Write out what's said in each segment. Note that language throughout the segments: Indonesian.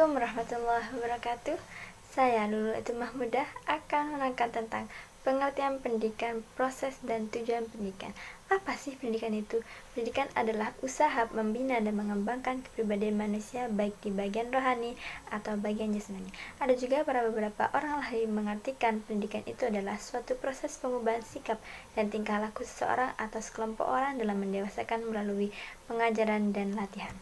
Assalamualaikum warahmatullahi wabarakatuh. Saya Lulu Itu Mahmudah akan menerangkan tentang pengertian pendidikan, proses dan tujuan pendidikan. Apa sih pendidikan itu? Pendidikan adalah usaha membina dan mengembangkan kepribadian manusia baik di bagian rohani atau bagian jasmani. Ada juga beberapa orang lain mengartikan pendidikan itu adalah suatu proses pengubahan sikap dan tingkah laku seseorang atau sekelompok orang dalam mendewasakan melalui pengajaran dan latihan.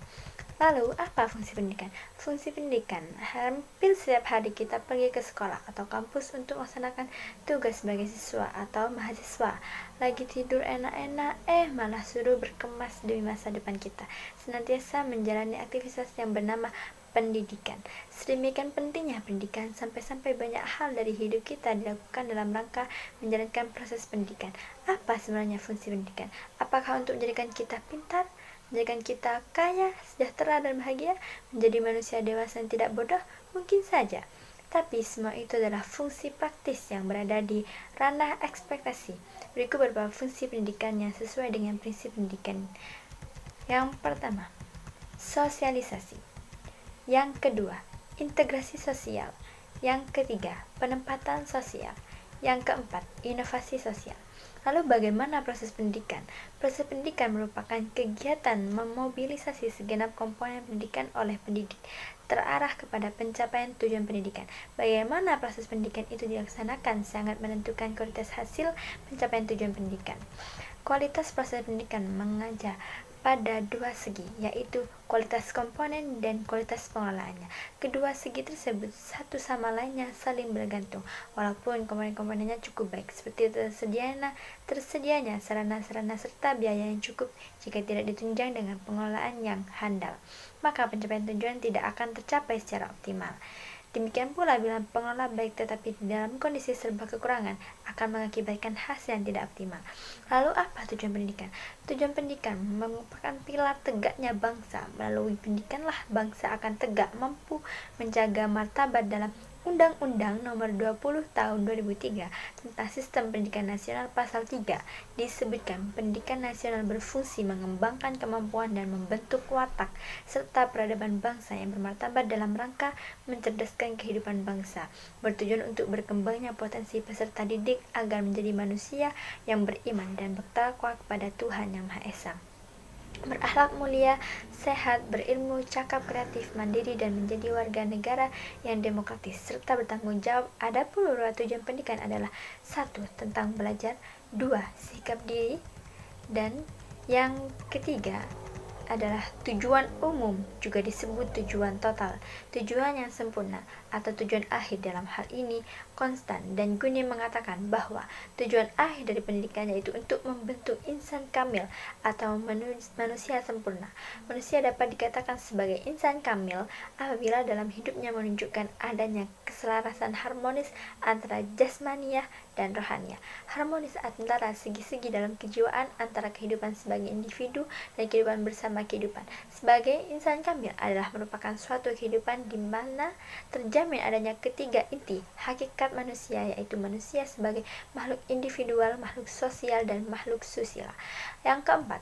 Lalu, apa fungsi pendidikan? Fungsi pendidikan, hampir setiap hari kita pergi ke sekolah atau kampus untuk melaksanakan tugas sebagai siswa atau mahasiswa. Lagi tidur enak-enak, malah suruh berkemas demi masa depan kita. Senantiasa menjalani aktivitas yang bernama pendidikan. Sedemikian pentingnya pendidikan sampai-sampai banyak hal dari hidup kita dilakukan dalam rangka menjalankan proses pendidikan. Apa sebenarnya fungsi pendidikan? Apakah untuk menjadikan kita pintar? Menjadikan kita kaya, sejahtera, dan bahagia, menjadi manusia dewasa yang tidak bodoh? Mungkin saja. Tapi semua itu adalah fungsi praktis yang berada di ranah ekspektasi. Berikut beberapa fungsi pendidikan yang sesuai dengan prinsip pendidikan. Yang pertama, sosialisasi. Yang kedua, integrasi sosial. Yang ketiga, penempatan sosial. Yang keempat, inovasi sosial. Lalu bagaimana proses pendidikan? Proses pendidikan merupakan kegiatan memobilisasi segenap komponen pendidikan oleh pendidik, terarah kepada pencapaian tujuan pendidikan. Bagaimana proses pendidikan itu dilaksanakan sangat menentukan kualitas hasil pencapaian tujuan pendidikan. Kualitas proses pendidikan mengajar pada dua segi, yaitu kualitas komponen dan kualitas pengelolaannya. Kedua segi tersebut satu sama lainnya saling bergantung, walaupun komponen-komponennya cukup baik, seperti tersedianya sarana-sarana serta biaya yang cukup. Jika tidak ditunjang dengan pengelolaan yang handal, maka pencapaian tujuan tidak akan tercapai secara optimal. Demikian pula bila pengelola baik tetapi dalam kondisi serba kekurangan akan mengakibatkan hasil yang tidak optimal. Lalu apa tujuan pendidikan? Tujuan pendidikan merupakan pilar tegaknya bangsa. Melalui pendidikanlah bangsa akan tegak mampu menjaga martabat dalam Undang-Undang Nomor 20 Tahun 2003 tentang Sistem Pendidikan Nasional Pasal 3 disebutkan pendidikan nasional berfungsi mengembangkan kemampuan dan membentuk watak serta peradaban bangsa yang bermartabat dalam rangka mencerdaskan kehidupan bangsa, bertujuan untuk berkembangnya potensi peserta didik agar menjadi manusia yang beriman dan bertakwa kepada Tuhan Yang Maha Esa, berakhlak mulia, sehat, berilmu, cakap, kreatif, mandiri, dan menjadi warga negara yang demokratis serta bertanggung jawab. Adapun beberapa tujuan pendidikan adalah 1. Tentang belajar, 2. Sikap diri, dan yang ketiga adalah tujuan umum, juga disebut tujuan total, tujuan yang sempurna atau tujuan akhir. Dalam hal ini konstan, dan Guni mengatakan bahwa tujuan akhir dari pendidikan yaitu untuk membentuk insan kamil atau manusia sempurna. Manusia dapat dikatakan sebagai insan kamil apabila dalam hidupnya menunjukkan adanya keselarasan harmonis antara jasmaniah dan rohaniah, harmonis antara segi-segi dalam kejiwaan, antara kehidupan sebagai individu dan kehidupan bersama kehidupan. Sebagai insan kamil adalah merupakan suatu kehidupan di mana terjamin adanya ketiga inti hakikat manusia, yaitu manusia sebagai makhluk individual, makhluk sosial, dan makhluk susila. Yang keempat,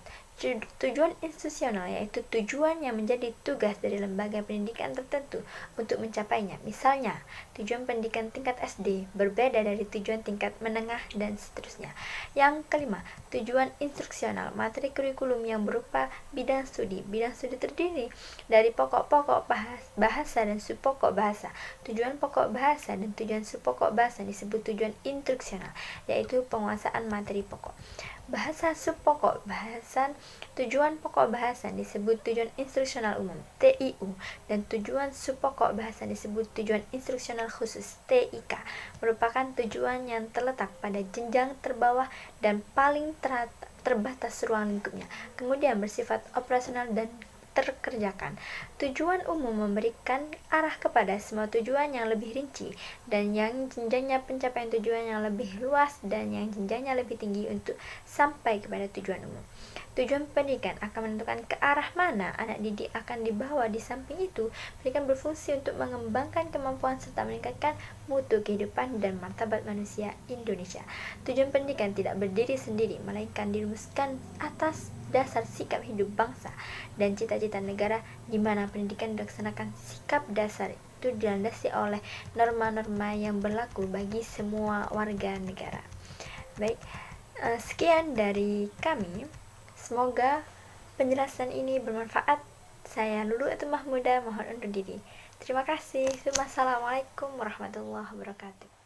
tujuan institusional, yaitu tujuan yang menjadi tugas dari lembaga pendidikan tertentu untuk mencapainya. Misalnya, tujuan pendidikan tingkat SD berbeda dari tujuan tingkat menengah dan seterusnya. Yang kelima, tujuan instruksional, materi kurikulum yang berupa bidang studi. Bidang studi terdiri dari pokok-pokok bahasa dan subpokok bahasa. Tujuan pokok bahasa dan tujuan subpokok bahasa disebut tujuan instruksional, yaitu penguasaan materi pokok. Bahasa subpokok bahasan, tujuan pokok bahasan disebut tujuan instruksional umum (TIU), dan tujuan subpokok bahasan disebut tujuan instruksional khusus (TIK), merupakan tujuan yang terletak pada jenjang terbawah dan paling terbatas ruang lingkupnya, kemudian bersifat operasional dan terkerjakan. Tujuan umum memberikan arah kepada semua tujuan yang lebih rinci, dan yang jenjangnya pencapaian tujuan yang lebih luas, dan yang jenjangnya lebih tinggi untuk sampai kepada tujuan umum. Tujuan pendidikan akan menentukan ke arah mana anak didik akan dibawa. Di samping itu, pendidikan berfungsi untuk mengembangkan kemampuan serta meningkatkan mutu kehidupan dan martabat manusia Indonesia. Tujuan pendidikan tidak berdiri sendiri, melainkan dirumuskan atas dasar sikap hidup bangsa dan cita-cita negara, di mana pendidikan dilaksanakan. Sikap dasar itu dilandasi oleh norma-norma yang berlaku bagi semua warga negara. Baik, sekian dari kami. Semoga penjelasan ini bermanfaat. Saya Lulu Etu Mahmuda, mohon undur diri. Terima kasih. Wassalamualaikum warahmatullahi wabarakatuh.